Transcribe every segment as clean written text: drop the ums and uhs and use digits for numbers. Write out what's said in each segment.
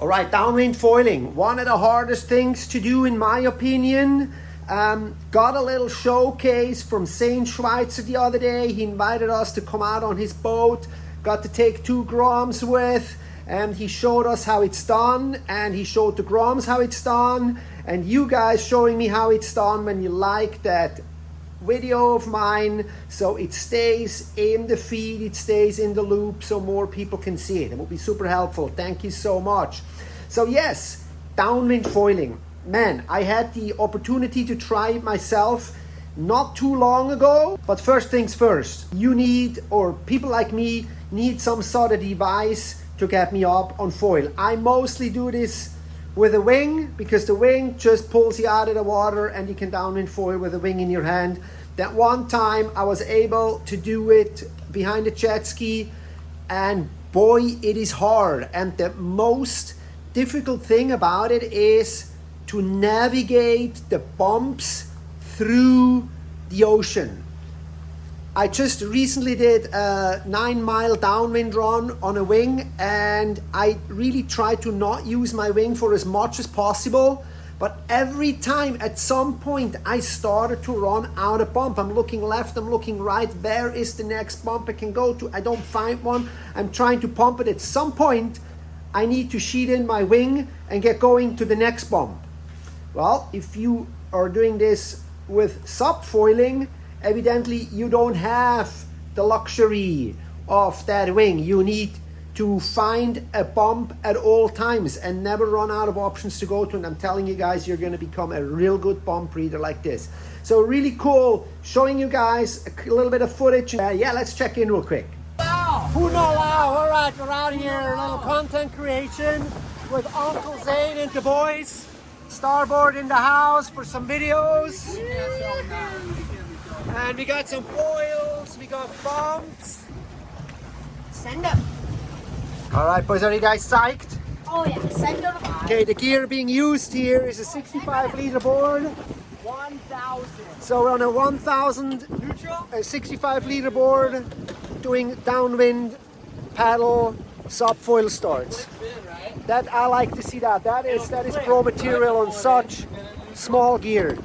All right, downwind foiling, one of the hardest things to do in my opinion. Got a little showcase from Zane Schweitzer the other day. He invited us to come out on his boat. Got to take 2 groms with, and he showed us how it's done, and he showed the groms how it's done, and you guys showing me how it's done when you like that video of mine, so it stays in the feed, it stays in the loop, so more people can see it. It will be super helpful. Thank you so much. So yes, downwind foiling. Man, I had the opportunity to try it myself not too long ago, but first things first, you need, or people like me, need some sort of device to get me up on foil. I mostly do this with a wing, because the wing just pulls you out of the water and you can downwind foil with a wing in your hand. That one time I was able to do it behind a jet ski, and boy, it is hard. And the most difficult thing about it is to navigate the bumps through the ocean. I just recently did a 9-mile downwind run on a wing, and I really tried to not use my wing for as much as possible, but every time at some point I started to run out of bump. I'm looking left, I'm looking right, where is the next bump I can go to? I don't find one. I'm trying to pump it. At some point I need to sheet in my wing and get going to the next bump. Well, if you are doing this with SUP foiling, evidently you don't have the luxury of that wing. You need to find a bump at all times and never run out of options to go to. And I'm telling you guys, you're going to become a real good bump reader like this. So really cool, showing you guys a little bit of footage. Yeah, let's check in real quick. Wow. All right, we're out here, a little content creation with Uncle Zane and the boys. Starboard in the house for some videos. And we got some foils, we got bumps. Send them. All right, boys, are you guys psyched? Oh yeah, send them. Okay, the gear being used here is a 65-liter board. 1,000. So we're on a 1,000 65-liter board doing downwind paddle SUP foil starts. That I like to see that. That is pro material on such small gear.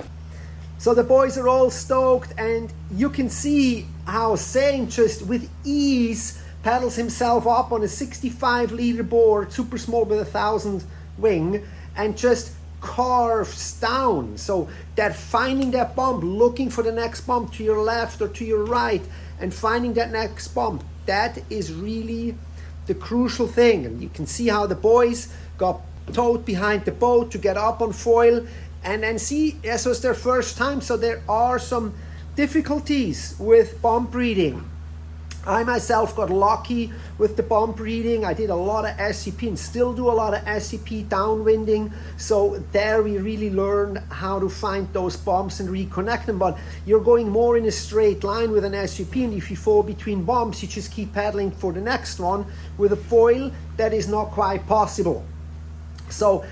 So the boys are all stoked, and you can see how Zane just with ease paddles himself up on a 65-liter board, super small with 1,000 wing, and just carves down. So that finding that bump, looking for the next bump to your left or to your right, and finding that next bump, that is really the crucial thing. And you can see how the boys got towed behind the boat to get up on foil. And then see, this was their first time, so there are some difficulties with bump reading. I myself got lucky with the bump reading. I did a lot of SCP and still do a lot of SCP downwinding. So there we really learned how to find those bumps and reconnect them. But you're going more in a straight line with an SCP, and if you fall between bumps, you just keep paddling for the next one. With a foil, that is not quite possible. So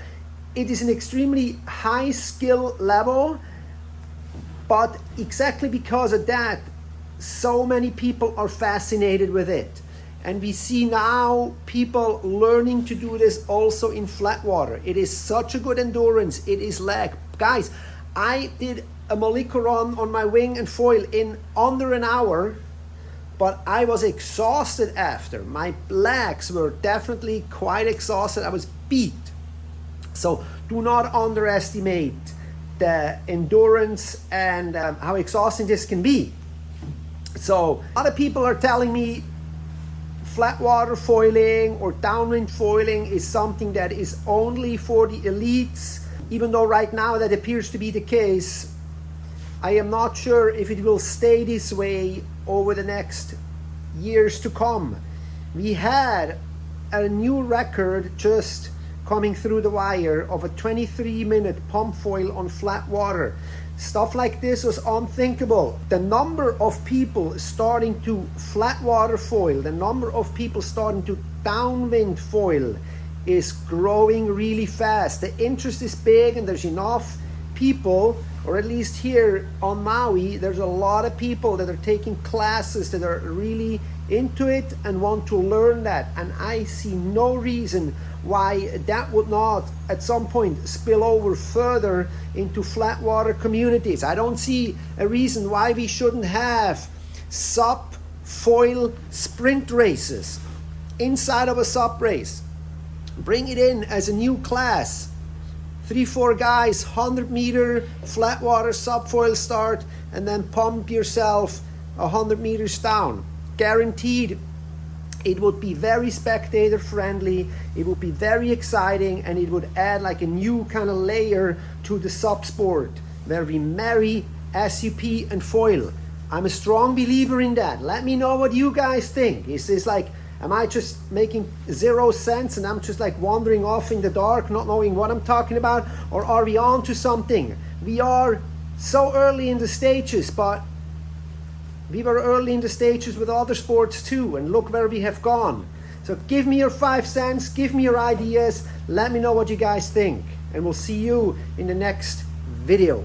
it is an extremely high skill level, but exactly because of that, so many people are fascinated with it. And we see now people learning to do this also in flat water. It is such a good endurance. It is leg. Guys, I did a Maliko run on my wing and foil in under an hour, but I was exhausted after. My legs were definitely quite exhausted. I was beat. So do not underestimate the endurance and how exhausting this can be. So a lot of people are telling me flat water foiling or downwind foiling is something that is only for the elites. Even though right now that appears to be the case, I am not sure if it will stay this way over the next years to come. We had a new record just coming through the wire of a 23-minute pump foil on flat water. Stuff like this was unthinkable. The number of people starting to flat water foil, the number of people starting to downwind foil is growing really fast. The interest is big, and there's enough people, or at least here on Maui, there's a lot of people that are taking classes that are really into it and want to learn that, and I see no reason why that would not at some point spill over further into flat water communities. I don't see a reason why we shouldn't have SUP foil sprint races inside of a SUP race. Bring it in as a new class. 3-4 guys, 100-meter flat water SUP foil start, and then pump yourself 100 meters down. Guaranteed, it would be very spectator friendly, it would be very exciting, and it would add like a new kind of layer to the SUP sport where we marry SUP and foil. I'm a strong believer in that. Let me know what you guys think. Is this like, am I just making zero sense and I'm just like wandering off in the dark, not knowing what I'm talking about? Or are we on to something? We are so early in the stages, but we were early in the stages with other sports too, and look where we have gone. So give me your 5 cents, give me your ideas, let me know what you guys think, and we'll see you in the next video.